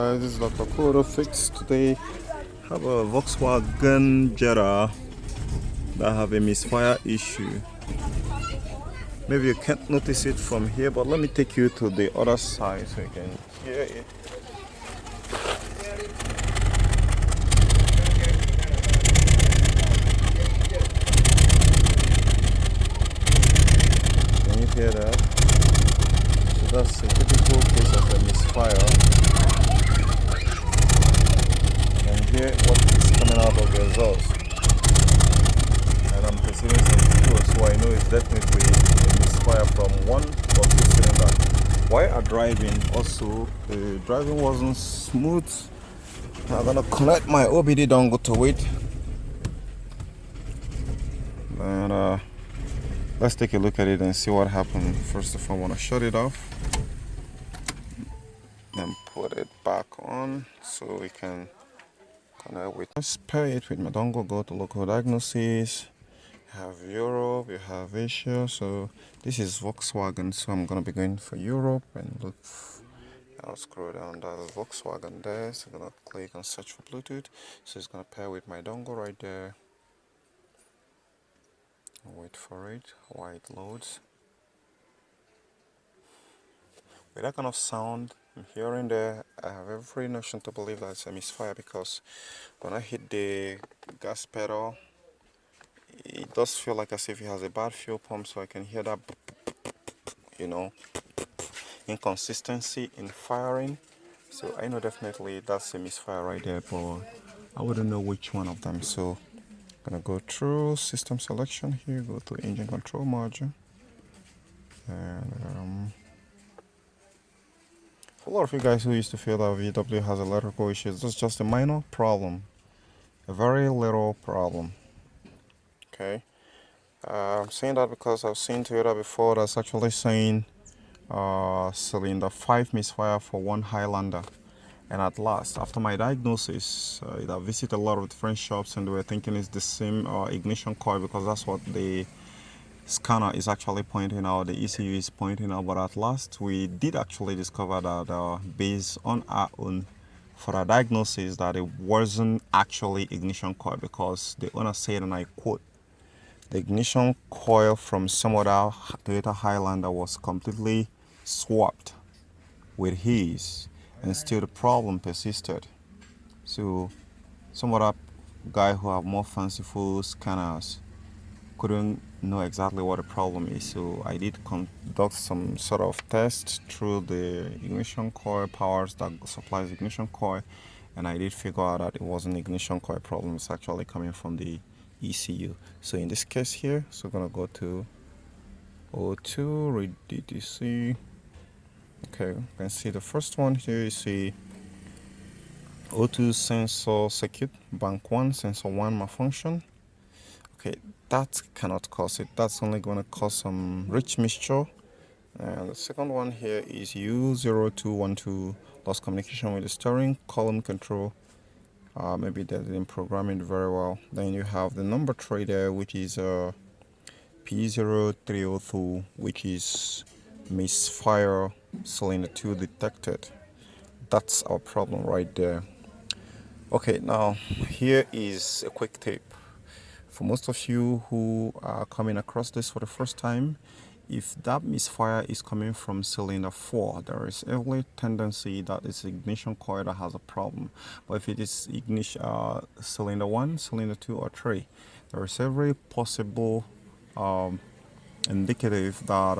guys, this is Dr. Coil Fix. Today I have a Volkswagen Jetta that have a misfire issue. Maybe you can't notice it from here, but let me take you to the other side so you can hear it. Can you hear that? So that's a typical case of a misfire. And here what is coming out of the exhaust. And I'm perceiving some fuel, so I know it's definitely a misfire from one or two cylinder. While I'm driving, also the driving wasn't smooth. I'm gonna connect my OBD dongle to it, and let's take a look at it and see what happened. First of all, I want to shut it off, then put it back on so we can connect with. Let's pair it with my dongle. Go to local diagnosis. You have Europe, you have Asia. So this is Volkswagen, so I'm gonna be going for Europe and look. I'll scroll down, there's Volkswagen there, so I'm gonna click on search for Bluetooth. So it's gonna pair with my dongle right there. I'll wait for it while it loads. With that kind of sound I'm hearing there, I have every notion to believe that it's a misfire, because when I hit the gas pedal, it does feel like as if it has a bad fuel pump, so I can hear that, you know, inconsistency in firing. So I know definitely that's a misfire right there, but I wouldn't know which one of them. So I'm gonna go through system selection here, go to engine control module, and for a lot of you guys who used to feel that VW has electrical issues, that's just a minor problem, a very little problem. Okay, I'm saying that because I've seen Toyota before that's actually saying cylinder 5 misfire for one Highlander. And at last, after my diagnosis, I visited a lot of different shops, and they were thinking it's the same ignition coil, because that's what the scanner is actually pointing out, the ECU is pointing out. But at last, we did actually discover that based on our own further diagnosis, that it wasn't actually ignition coil, because the owner said, and I quote, the ignition coil from some other Toyota Highlander was completely swapped with his, and still the problem persisted. So some other guy who have more fanciful scanners couldn't know exactly what the problem is. So I did conduct some sort of test through the ignition coil powers that supplies ignition coil, and I did figure out that it wasn't ignition coil problem. It's actually coming from the ECU. So in this case here, so we're gonna go to O2, read DTC. Okay, you can see the first one here. You see O2 sensor circuit, bank 1, sensor 1 malfunction. Okay, that cannot cause it. That's only going to cause some rich mixture. And the second one here is U0212, lost communication with the steering column control. Maybe they didn't program it very well. Then you have the number 3 there, which is P0302, which is Misfire cylinder 2 detected. That's our problem right there. Okay, now here is a quick tip for most of you who are coming across this for the first time. If that misfire is coming from cylinder 4, there is every tendency that it's ignition coil that has a problem. But if it is ignition cylinder 1, cylinder 2, or 3, there is every possible indicative that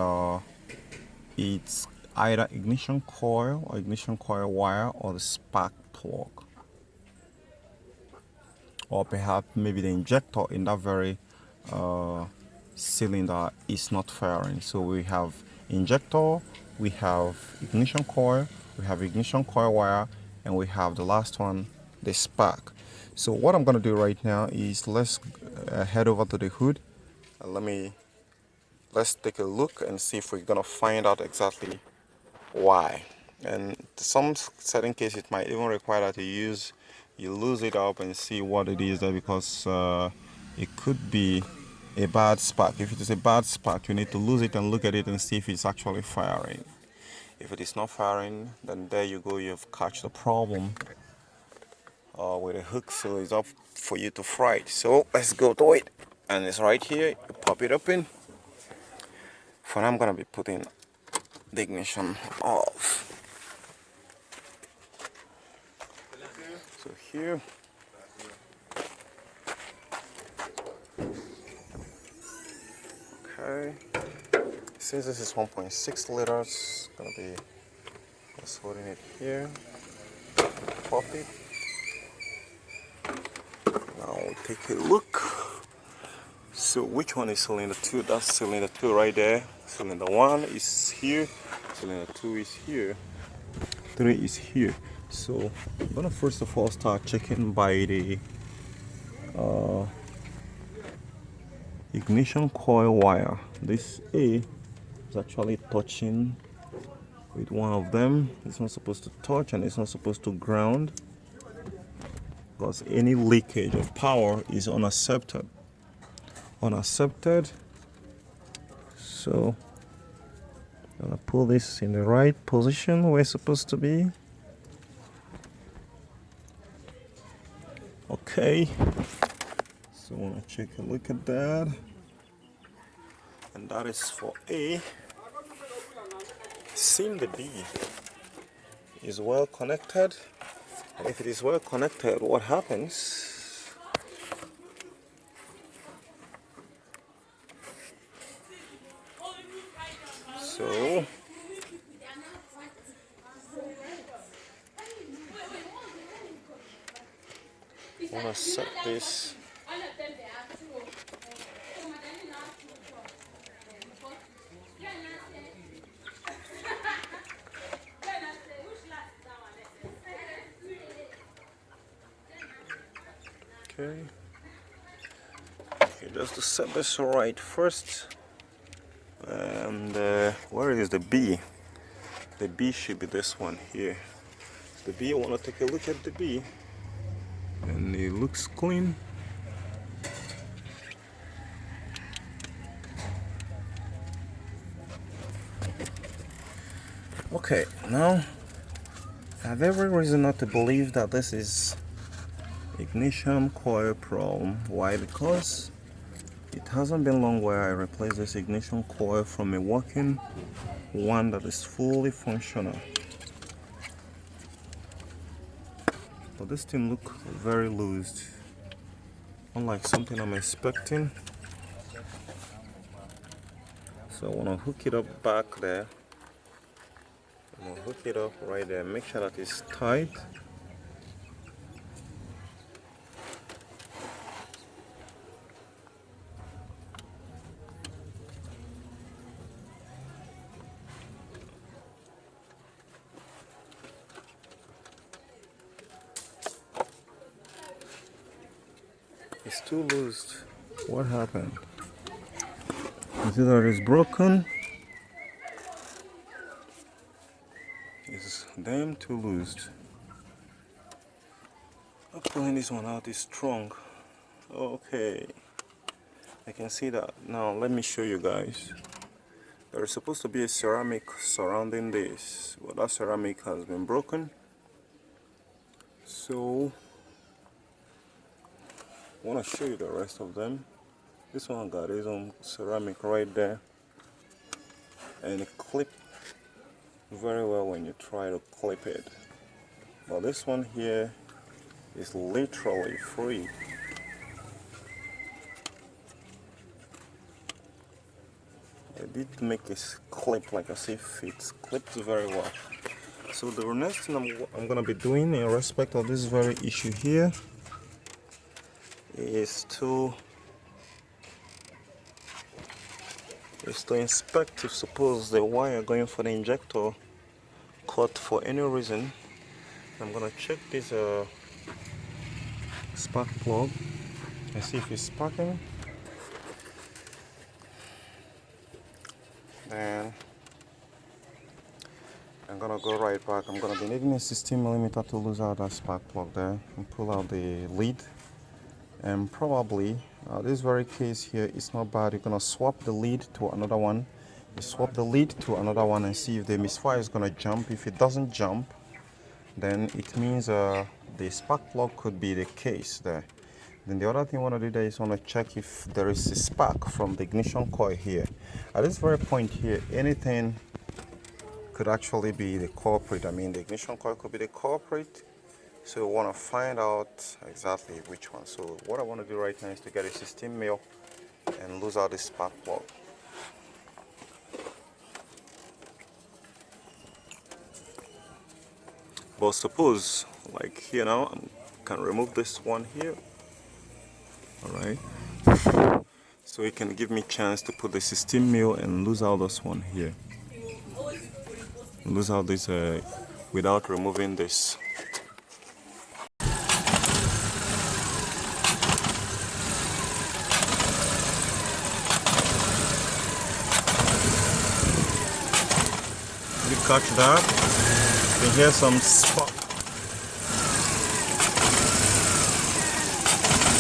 it's either ignition coil or ignition coil wire, or the spark plug, or perhaps maybe the injector in that very cylinder is not firing. So we have injector, we have ignition coil, we have ignition coil wire, and we have the last one, the spark. So what I'm going to do right now is let's head over to the hood. Let's take a look and see if we're going to find out exactly why. And some certain cases it might even require that you lose it up and see what it is there, because it could be a bad spark. If it is a bad spark, you need to lose it and look at it and see if it's actually firing. If it is not firing, then there you go, you've catch the problem with a hook, so it's up for you to fry it. So let's go to it, and it's right here. You pop it open. For now, I'm gonna be putting the ignition off. So here, okay. Since this is 1.6 liters, it's gonna be just holding it here. Pop it. Now we'll take a look. So which one is cylinder 2? That's cylinder 2 right there. Cylinder 1 is here. Cylinder 2 is here. 3 is here. So I'm gonna first of all start checking by the ignition coil wire. This A is actually touching with one of them. It's not supposed to touch, and it's not supposed to ground, because any leakage of power is unaccepted. So I'm gonna pull this in the right position where it's supposed to be. Okay, so I want to check a look at that, and that is for A. Seem the B is well connected. And if it is well connected, what happens? So I want to set this. Okay, just to set this right first. And where is the B? The B should be this one here. The B, I want to take a look at the B, and it looks clean. Okay, now I have every reason not to believe that this is ignition coil problem. Why? Because it hasn't been long where I replaced this ignition coil from a working one that is fully functional. But this thing looks very loose, unlike something I'm expecting. So I want to hook it up back there. I'm going to hook it up right there, make sure that it's tight. It's too loose. What happened? Is it that it's broken? It's damn too loose. Pulling this one out is strong. Okay, I can see that. Now let me show you guys. There is supposed to be a ceramic surrounding this, but that ceramic has been broken. So I want to show you the rest of them. This one got its own ceramic right there, and it clips very well when you try to clip it. But this one here is literally free. I did make it clip like as if it clips very well. So the next thing I'm going to be doing in respect of this very issue here is to inspect if suppose the wire going for the injector cut for any reason. I'm going to check this spark plug and see if it's sparking. Then I'm gonna go right back. I'm gonna be needing a 16mm to lose out that spark plug there and pull out the lead. And probably this very case here is not bad. You're gonna swap the lead to another one You swap the lead to another one and see if the misfire is gonna jump. If it doesn't jump, then it means the spark plug could be the case there. Then the other thing you want to do there is want to check if there is a spark from the ignition coil here. At this very point here, anything could actually be the culprit. I mean, the ignition coil could be the culprit. So we want to find out exactly which one. So what I want to do right now is to get a 16 mil and lose out the spark plug. But suppose, like here now, I can remove this one here. Alright. So it can give me chance to put the 16 mil and lose out this one here. Lose out this without removing this. You catch that? You can hear some spark.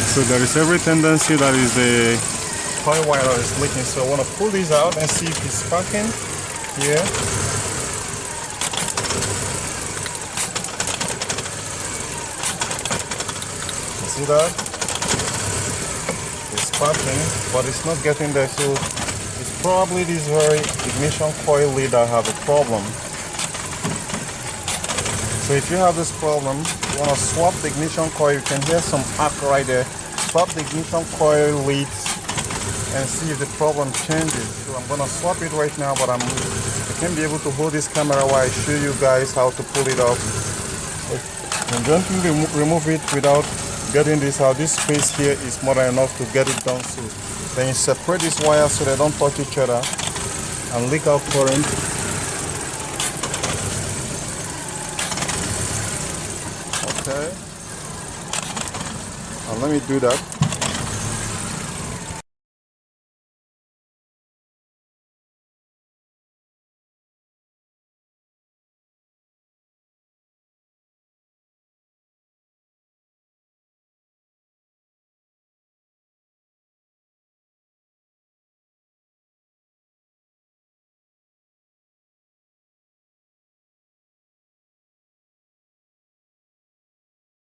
So there is every tendency that is the coil wire that is leaking. So I want to pull this out and see if it's sparking here. You see that? It's sparking, but it's not getting there. So it's probably this very ignition coil lead that have a problem. So if you have this problem, you want to swap the ignition coil. You can hear some arc right there. Swap the ignition coil leads and see if the problem changes. So I'm going to swap it right now, but I can't be able to hold this camera while I show you guys how to pull it off. And gently remove it without getting this out. This space here is more than enough to get it done. So then you separate these wires so they don't touch each other and leak out current. Okay. And let me do that.